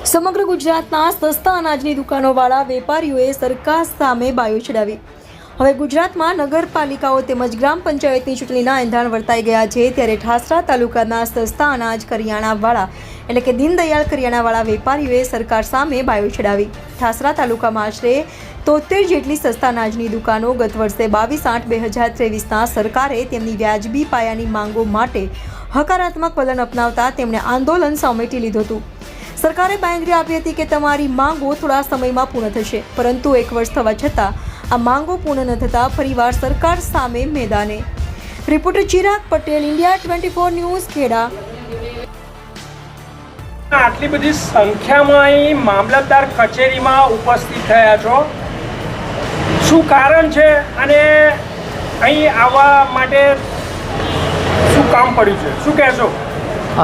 સમગ્ર ગુજરાતના સસ્તા અનાજની દુકાનોવાળા વેપારીઓએ સરકાર સામે બાયો ચડાવી. હવે ગુજરાતમાં નગરપાલિકાઓ તેમજ ગ્રામ પંચાયતની ચૂંટણીના એંધાણ વર્તાઈ ગયા છે. ત્યારે ઠાસરા તાલુકાના સસ્તા અનાજ કરિયાણાવાળા એટલે કે દીનદયાળ કરિયાણાવાળા વેપારીઓએ સરકાર સામે બાયો ચડાવી. ઠાસરા તાલુકામાં આશરે 73 જેટલી સસ્તા અનાજની દુકાનો ગત વર્ષે 22/8/2023ના સરકારે તેમની વ્યાજબી પાયાની માંગો માટે હકારાત્મક વલણ અપનાવતા તેમણે આંદોલન સમેટી લીધું હતું. સરકારે બાંયધરી આપી હતી કે તમારી માંગો થોડા સમયમાં પૂર્ણ થશે, પરંતુ 1 વર્ષ થવા છતાં આ માંગો પૂર્ણ ન થતાં ફરીવાર સરકાર સામે મેદાને. Reporter Chirag Patel, India 24 news, Kheda. આટલી બધી સંખ્યામાં અહીં મામલતદાર કચેરીમાં ઉપસ્થિત થયા છો, શું કારણ છે અને અહીં આવવા માટે શું કામ પડ્યું છે, શું કહેશો?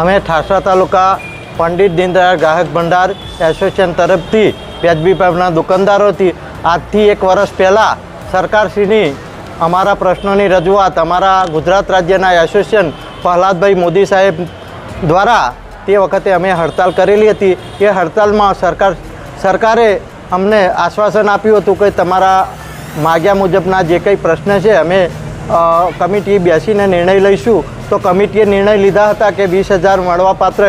અમે ઠાસરા તાલુકા પંડિત દીનદયાળ ગ્રાહક ભંડાર એસોસિએશન તરફથી વ્યાજબી ભાવના દુકાનદારોથી આજથી 1 વર્ષ પહેલાં સરકારશ્રીની અમારા પ્રશ્નોની રજૂઆત અમારા ગુજરાત રાજ્યના એસોસિએશન પ્રહલાદભાઈ મોદી સાહેબ દ્વારા તે વખતે અમે હડતાલ કરેલી હતી. એ હડતાલમાં સરકારે અમને આશ્વાસન આપ્યું હતું કે તમારા માગ્યા મુજબના જે કંઈ પ્રશ્ન છે અમે કમિટી બેસીને નિર્ણય લઈશું. તો કમિટીએ નિર્ણય લીધા હતા કે 20,000 મળવાપાત્ર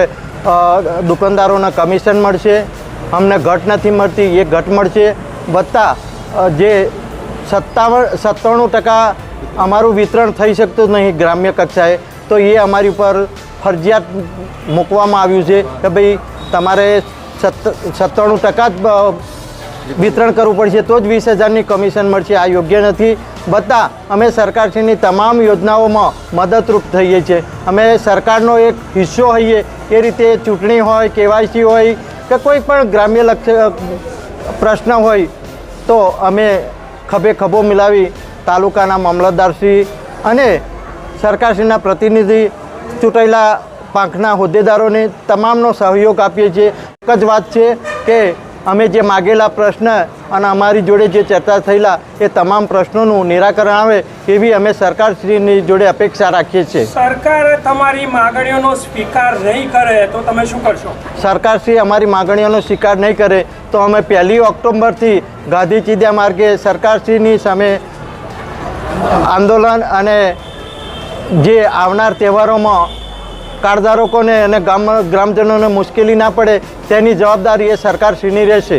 દુકાનદારોને કમિશન મળશે, અમને ઘટ નથી મળતી એ ઘટ મળશે, વત્તા જે 97% અમારું વિતરણ થઈ શકતું નહીં ગ્રામ્ય કક્ષાએ, તો એ અમારી ઉપર ફરજિયાત મૂકવામાં આવ્યું છે કે ભાઈ તમારે 97% જ વિતરણ કરવું પડશે તો જ 20,000ની કમિશન મળશે. આ યોગ્ય નથી. બધા અમે સરકારશ્રીની તમામ યોજનાઓમાં મદદરૂપ થઈએ છીએ. અમે સરકારનો એક હિસ્સો હોઈએ. એ રીતે ચૂંટણી હોય, KYC હોય કે કોઈ પણ ગ્રામ્ય પ્રશ્ન હોય તો અમે ખભે ખભો મિલાવી તાલુકાના મામલતદારશ્રી અને સરકારશ્રીના પ્રતિનિધિ ચૂંટાયેલા પાંખના હોદ્દેદારોને તમામનો સહયોગ આપીએ છીએ. એક જ વાત છે કે અમે જે માગેલા પ્રશ્ન અને અમારી જોડે જે ચર્ચા થયેલા એ તમામ પ્રશ્નોનું નિરાકરણ આવે એવી અમે સરકારશ્રીની જોડે અપેક્ષા રાખીએ છીએ. સરકાર તમારી માગણીઓનો સ્વીકાર નહીં કરે તો તમે શું કરશો? સરકારશ્રી અમારી માગણીઓનો સ્વીકાર નહીં કરે તો અમે 1 ઓક્ટોબરથી ગાંધી ચીંધ્યા માર્ગે સરકારશ્રીની સામે આંદોલન અને જે આવનાર તહેવારોમાં કાર્ડધારકોને અને ગ્રામજનોને મુશ્કેલી ના પડે તેની જવાબદારી એ સરકારશ્રીની રહેશે.